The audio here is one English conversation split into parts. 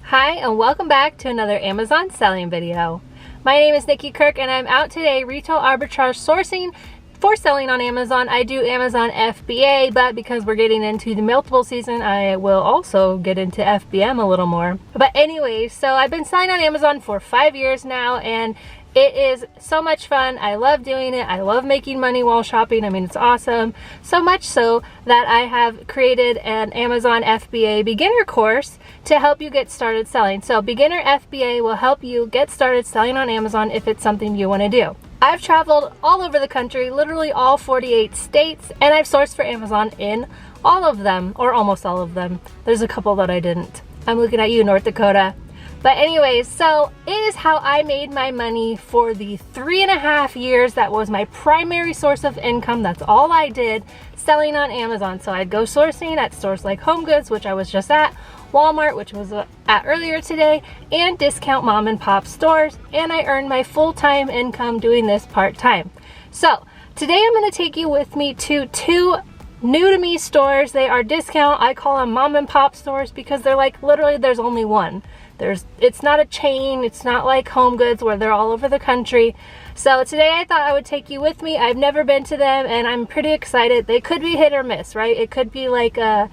Hi and welcome back to another Amazon selling video. My name is Nikki Kirk and I'm out today retail arbitrage sourcing for selling on Amazon. I do Amazon FBA, but because we're getting into the multiple season, I will also get into FBM a little more. But anyways, so I've been selling on Amazon for 5 years now and it is so much fun. I love doing it. I love making money while shopping. I mean, it's awesome. So much so that I have created an Amazon FBA beginner course to help you get started selling. So beginner FBA will help you get started selling on Amazon if it's something you want to do. I've traveled all over the country, literally all 48 states, and I've sourced for Amazon in all of them, or almost all of them. There's a couple that I didn't. I'm looking at you, North Dakota. But anyways, so it is how I made my money for the 3.5 years. That was my primary source of income. That's all I did, selling on Amazon. So I'd go sourcing at stores like HomeGoods, which I was just at, Walmart, which was at earlier today, and discount mom and pop stores. And I earned my full-time income doing this part-time. So today I'm going to take you with me to two new to me stores. They are discount. I call them mom and pop stores because they're like literally there's only one. It's not a chain. It's not like HomeGoods where they're all over the country. So today I thought I would take you with me. I've never been to them and I'm pretty excited. They could be hit or miss, right? It could be like a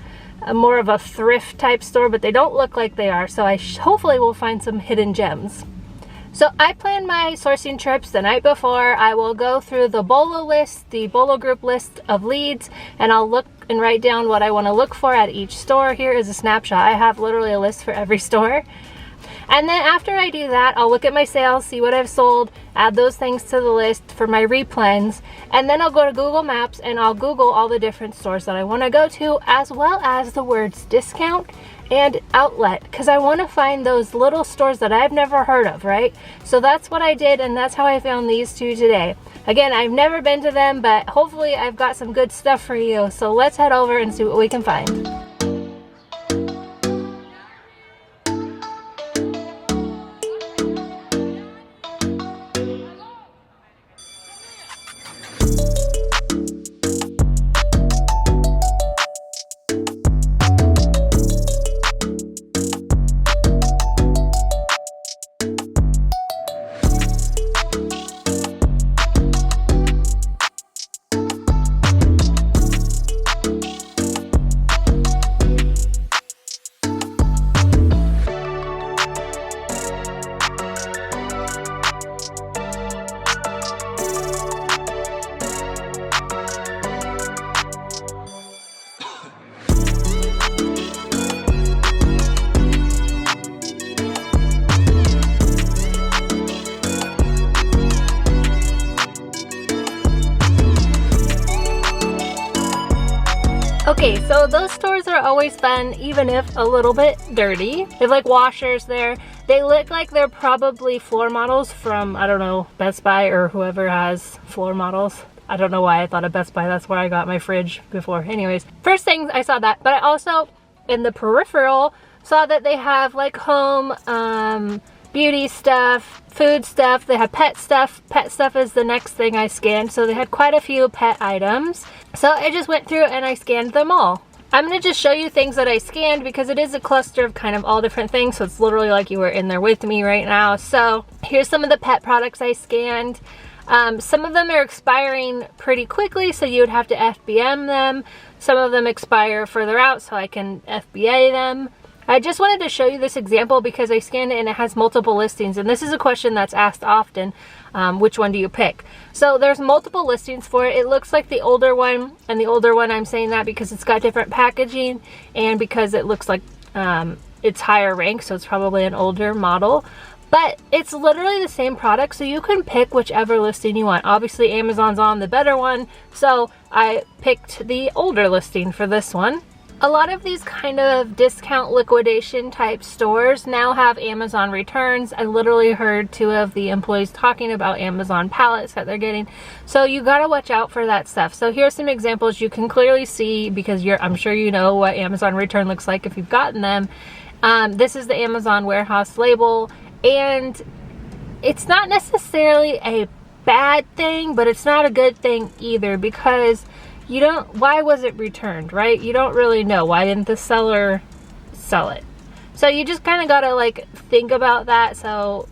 more of a thrift type store, but they don't look like they are. So I hopefully will find some hidden gems. So I plan my sourcing trips the night before. I will go through the BOLO list, the BOLO group list of leads, and I'll look and write down what I want to look for at each store. Here is a snapshot. I have literally a list for every store. And then after I do that, I'll look at my sales, see what I've sold, add those things to the list for my replens, and then I'll go to Google Maps and I'll Google all the different stores that I want to go to, as well as the words discount and outlet, because I want to find those little stores that I've never heard of, right? So that's what I did, and that's how I found these two today. Again, I've never been to them, but hopefully I've got some good stuff for you. So let's head over and see what we can find. Okay, so those stores are always fun, even if a little bit dirty. They have like washers there. They look like they're probably floor models from, I don't know, Best Buy or whoever has floor models. I don't know why I thought of Best Buy. That's where I got my fridge before. Anyways, first thing I saw that, but I also, in the peripheral, saw that they have like home, beauty stuff, food stuff. They have pet stuff. Pet stuff is the next thing I scanned. So they had quite a few pet items. So I just went through and I scanned them all. I'm going to just show you things that I scanned because it is a cluster of kind of all different things. So it's literally like you were in there with me right now. So here's some of the pet products I scanned. Some of them are expiring pretty quickly, so you would have to FBM them. Some of them expire further out, so I can FBA them. I just wanted to show you this example because I scanned it and it has multiple listings, and this is a question that's asked often. Which one do you pick? So there's multiple listings for it. It looks like the older one, and the older one, I'm saying that because it's got different packaging and because it looks like it's higher rank, so it's probably an older model. But it's literally the same product, so you can pick whichever listing you want. Obviously Amazon's on the better one, so I picked the older listing for this one. A lot of these kind of discount liquidation type stores now have Amazon returns. I literally heard 2 of the employees talking about Amazon pallets that they're getting. So you gotta watch out for that stuff. So here's some examples you can clearly see because I'm sure you know what Amazon return looks like if you've gotten them. This is the Amazon warehouse label, and it's not necessarily a bad thing, but it's not a good thing either because why was it returned, right? You don't really know. Why didn't the seller sell it? So you just kind of gotta like think about that. So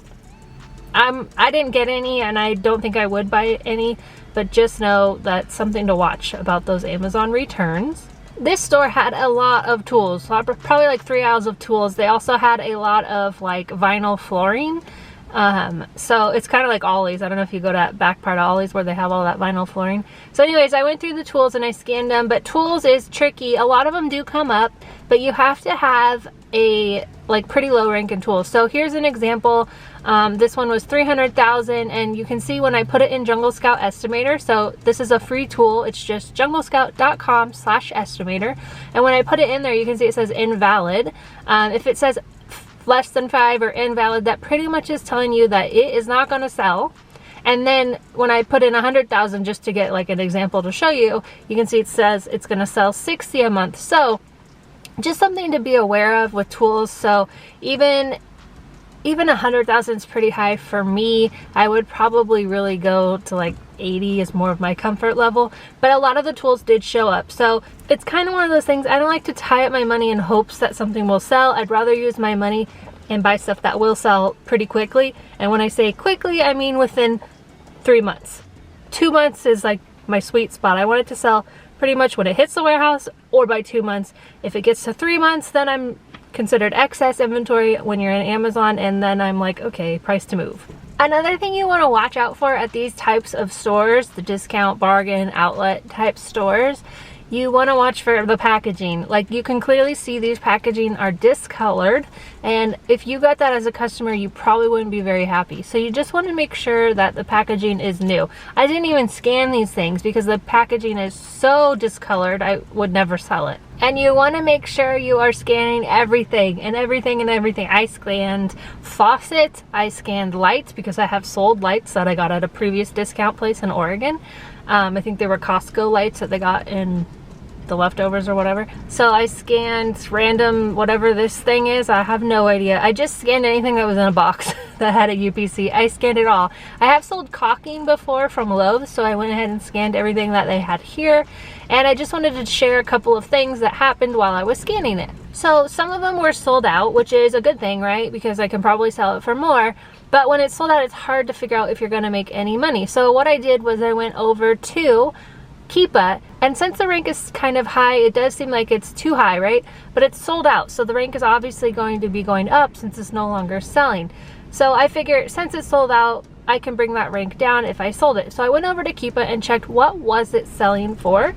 I didn't get any, and I don't think I would buy any, but just know that's something to watch about those Amazon returns. This store had a lot of tools, so probably like 3 aisles of tools. They also had a lot of like vinyl flooring. So it's kind of like Ollie's. I don't know if you go to that back part of Ollie's where they have all that vinyl flooring. So anyways, I went through the tools and I scanned them, but tools is tricky. A lot of them do come up, but you have to have a like pretty low rank in tools. So here's an example. This one was 300,000, and you can see when I put it in Jungle Scout Estimator. So this is a free tool. It's just junglescout.com/estimator. And when I put it in there, you can see it says invalid. If it says less than 5 or invalid, that pretty much is telling you that it is not going to sell. And then when I put in 100,000, just to get like an example to show you, you can see it says it's going to sell 60 a month. So just something to be aware of with tools. So even 100,000 is pretty high for me. I would probably really go to like 80 is more of my comfort level, but a lot of the tools did show up. So it's kind of one of those things. I don't like to tie up my money in hopes that something will sell. I'd rather use my money and buy stuff that will sell pretty quickly. And when I say quickly, I mean within 3 months. 2 months is like my sweet spot. I want it to sell pretty much when it hits the warehouse, or by 2 months. If it gets to 3 months, then I'm considered excess inventory when you're in Amazon, and then I'm like, okay, price to move. Another thing you want to watch out for at these types of stores, the discount, bargain, outlet type stores, you want to watch for the packaging. Like, you can clearly see these packaging are discolored, and if you got that as a customer, you probably wouldn't be very happy. So you just want to make sure that the packaging is new. I didn't even scan these things because the packaging is so discolored, I would never sell it. And you want to make sure you are scanning everything and everything and everything. I scanned faucets, I scanned lights because I have sold lights that I got at a previous discount place in Oregon. I think they were Costco lights that they got in the leftovers or whatever. So I scanned random whatever this thing is. I have no idea. I just scanned anything that was in a box that had a UPC. I scanned it all. I have sold caulking before from Lowe's, so I went ahead and scanned everything that they had here. And I just wanted to share a couple of things that happened while I was scanning it. So some of them were sold out, which is a good thing, right? Because I can probably sell it for more. But when it's sold out, it's hard to figure out if you're going to make any money. So what I did was I went over to Keepa, and since the rank is kind of high, it does seem like it's too high, right? But it's sold out, so the rank is obviously going to be going up since it's no longer selling. So I figured since it's sold out, I can bring that rank down if I sold it. So I went over to Keepa and checked what was it selling for,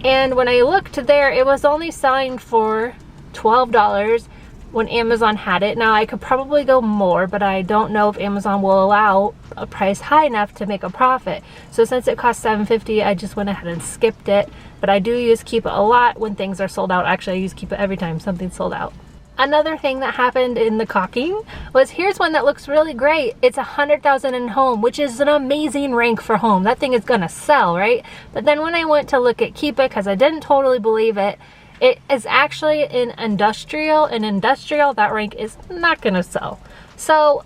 and when I looked there, it was only selling for $12 when Amazon had it. Now I could probably go more, but I don't know if Amazon will allow a price high enough to make a profit. So since it cost $7.50, I just went ahead and skipped it. But I do use Keepa a lot when things are sold out. Actually, I use Keepa every time something's sold out. Another thing that happened in the caulking was, here's one that looks really great. It's 100,000 in home, which is an amazing rank for home. That thing is gonna sell, right? But then when I went to look at Keepa, because I didn't totally believe it, it is actually in industrial. In industrial, that rank is not going to sell. So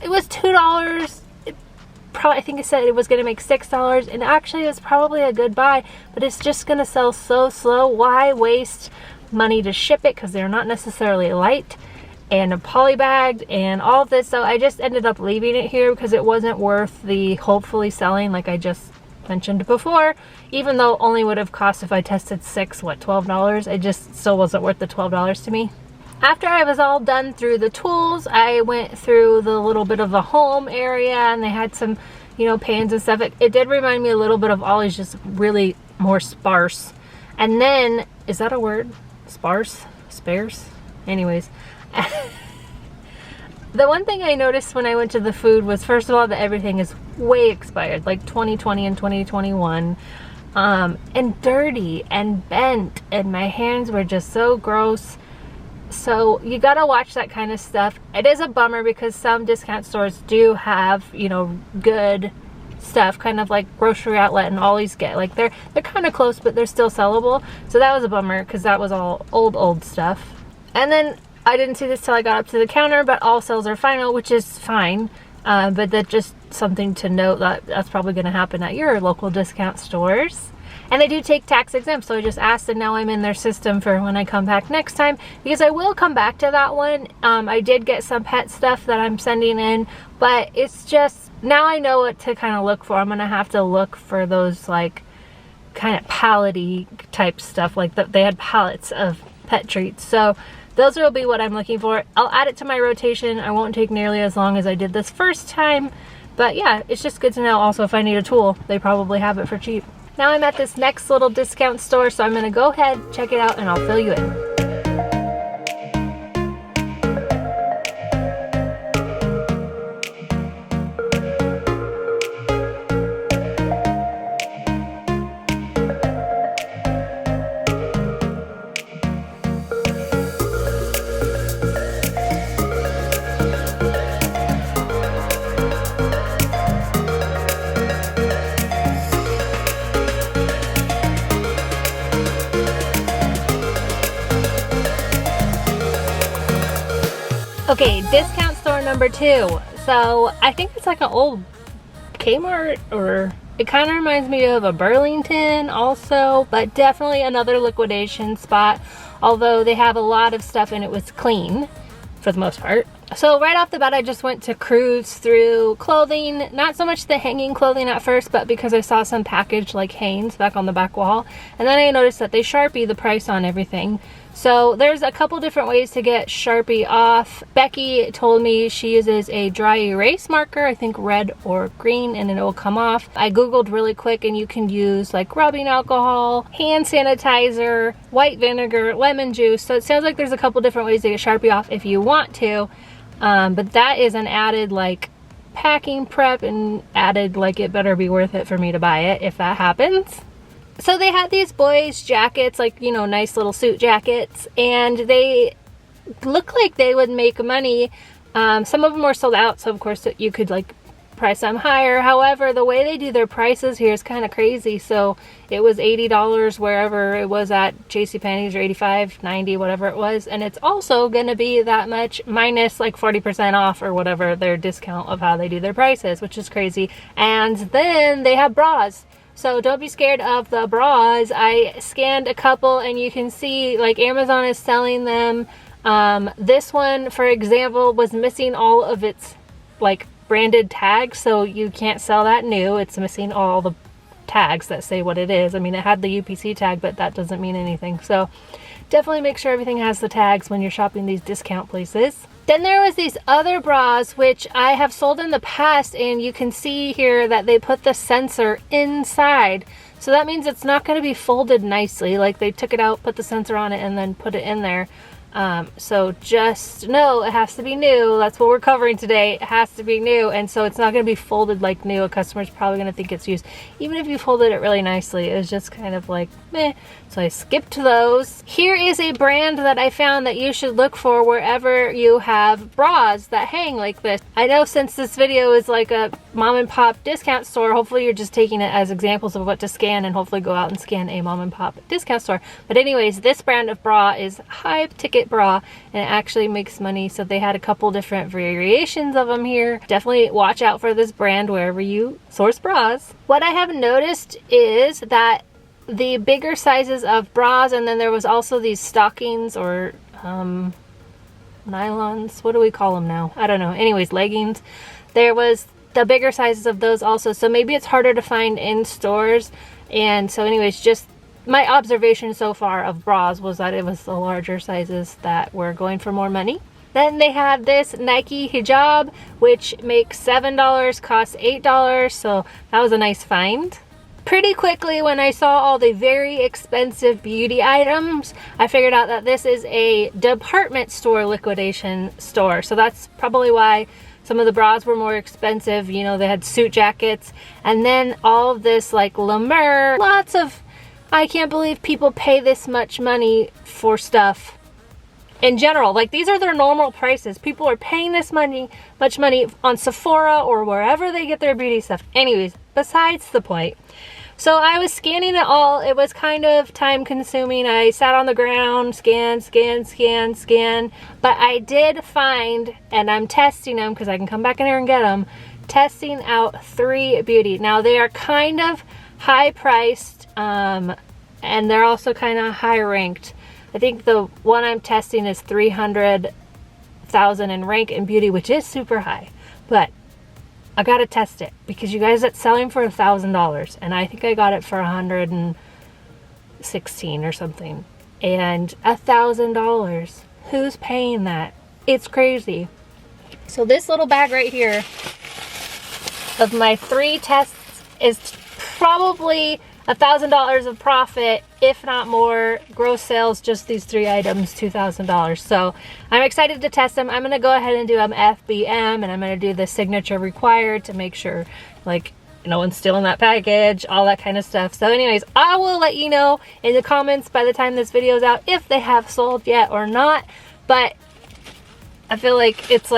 it was $2. I think it said it was going to make $6, and actually it was probably a good buy, but it's just going to sell so slow. Why waste money to ship it? Because they're not necessarily light and polybagged and all of this. So I just ended up leaving it here because it wasn't worth the hopefully selling, like I just mentioned before. Even though it only would have cost, if I tested 6, what, $12? It just still wasn't worth the $12 to me. After I was all done through the tools, I went through the little bit of the home area, and they had some, you know, pans and stuff. It did remind me a little bit of Ollie's, just really more sparse. And then, is that a word? Sparse? Sparse? Anyways. The one thing I noticed when I went to the food was, first of all, that everything is way expired, like 2020 and 2021, and dirty and bent, and my hands were just so gross. So you gotta watch that kind of stuff. It is a bummer because some discount stores do have, you know, good stuff, kind of like Grocery Outlet and Ollie's get. Like they're kind of close, but they're still sellable. So that was a bummer because that was all old stuff. And then I didn't see this till I got up to the counter, but all sales are final, which is fine. But that's just something to note, that that's probably going to happen at your local discount stores. And they do take tax exempt, so I just asked, and now I'm in their system for when I come back next time, because I will come back to that one. I did get some pet stuff that I'm sending in, but it's just, now I know what to kind of look for. I'm gonna have to look for those like kind of pallet-y type stuff, like they had pallets of pet treats. So those will be what I'm looking for. I'll add it to my rotation. I won't take nearly as long as I did this first time, but yeah, it's just good to know. Also, if I need a tool, they probably have it for cheap. Now I'm at this next little discount store, so I'm gonna go ahead, check it out, and I'll fill you in. Okay, discount store number 2. So I think it's like an old Kmart, or it kind of reminds me of a Burlington also, but definitely another liquidation spot, although they have a lot of stuff and it was clean for the most part. So right off the bat, I just went to cruise through clothing, not so much the hanging clothing at first, but because I saw some packaged like Hanes back on the back wall, and then I noticed that they Sharpie the price on everything. So there's a couple different ways to get Sharpie off. Becky told me she uses a dry erase marker, I think red or green, and it will come off. I googled really quick, and you can use like rubbing alcohol, hand sanitizer, white vinegar, lemon juice. So it sounds like there's a couple different ways to get Sharpie off if you want to. But that is an added like packing prep, and added like it better be worth it for me to buy it if that happens. So they had these boys jackets, like, you know, nice little suit jackets, and they look like they would make money. Some of them were sold out, so of course you could like price them higher. However, the way they do their prices here is kind of crazy. So it was $80 wherever it was at JCPenney's, or $85, $90, whatever it was, and it's also going to be that much minus like 40% off or whatever their discount of how they do their prices, which is crazy. And then they have bras. So don't be scared of the bras. I scanned a couple, and you can see like Amazon is selling them. This one, for example, was missing all of its like branded tags, so you can't sell that new. It's missing all the tags that say what it is. I mean, it had the UPC tag, but that doesn't mean anything. So definitely make sure everything has the tags when you're shopping these discount places. Then there was these other bras, which I have sold in the past, and you can see here that they put the sensor inside. So that means it's not going to be folded nicely. Like they took it out, put the sensor on it, and then put it in there. So just know it has to be new. That's what we're covering today. It has to be new, and so it's not going to be folded like new. A customer's probably going to think it's used, even if you folded it really nicely. It was just kind of like meh. So I skipped those. Here is a brand that I found that you should look for wherever you have bras that hang like this. I know since this video is like a mom and pop discount store, hopefully you're just taking it as examples of what to scan, and hopefully go out and scan a mom and pop discount store. But anyways, this brand of bra is high ticket bra, and it actually makes money. So they had a couple different variations of them here. Definitely watch out for this brand wherever you source bras. What I have noticed is that the bigger sizes of bras, and then there was also these stockings, or nylons, what do we call them now? I don't know. Anyways, leggings. There was the bigger sizes of those also, so maybe it's harder to find in stores. And so anyways, just my observation so far of bras was that it was the larger sizes that were going for more money. Then they have this Nike hijab, which makes $7, costs $8, so that was a nice find. Pretty quickly, when I saw all the very expensive beauty items, I figured out that this is a department store liquidation store. So that's probably why some of the bras were more expensive. You know, they had suit jackets, and then all of this like La Mer, lots of, I can't believe people pay this much money for stuff in general. Like, these are their normal prices. People are paying this much money on Sephora or wherever they get their beauty stuff. Anyways, besides the point. So I was scanning it all. It was kind of time consuming. I sat on the ground, scan. But I did find, and I'm testing them because I can come back in here and get them, testing out 3 beauty. Now they are kind of high priced, and they're also kind of high ranked. I think the one I'm testing is 300,000 in rank and beauty, which is super high, but I gotta test it because you guys, it's selling for $1,000 and I think I got it for 116 or something. And $1,000, who's paying that? It's crazy. So this little bag right here of my 3 tests is probably $1,000 of profit, if not more. Gross sales, just these 3 items, $2,000. So I'm excited to test them. I'm gonna go ahead and do FBM, and I'm gonna do the signature required to make sure like no one's stealing that package, all that kind of stuff. So anyways, I will let you know in the comments by the time this video is out if they have sold yet or not. But I feel like it's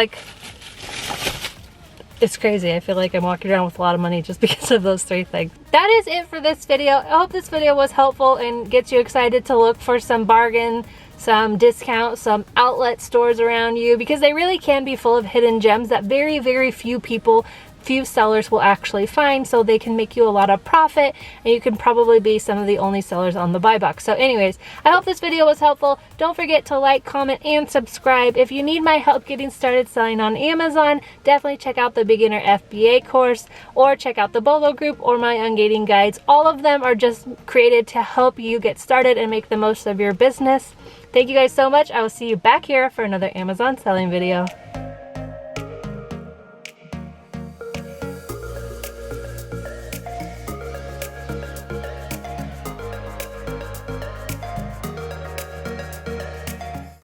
crazy. I feel like I'm walking around with a lot of money just because of those 3 things. That is it for this video. I hope this video was helpful and gets you excited to look for some bargain, some discount, some outlet stores around you, because they really can be full of hidden gems that very, very few sellers will actually find, so they can make you a lot of profit, and you can probably be some of the only sellers on the buy box. So anyways, I hope this video was helpful. Don't forget to like, comment, and subscribe. If you need my help getting started selling on Amazon, definitely check out the beginner FBA course, or check out the Bolo group or my ungating guides. All of them are just created to help you get started and make the most of your business. Thank you guys so much. I will see you back here for another Amazon selling video.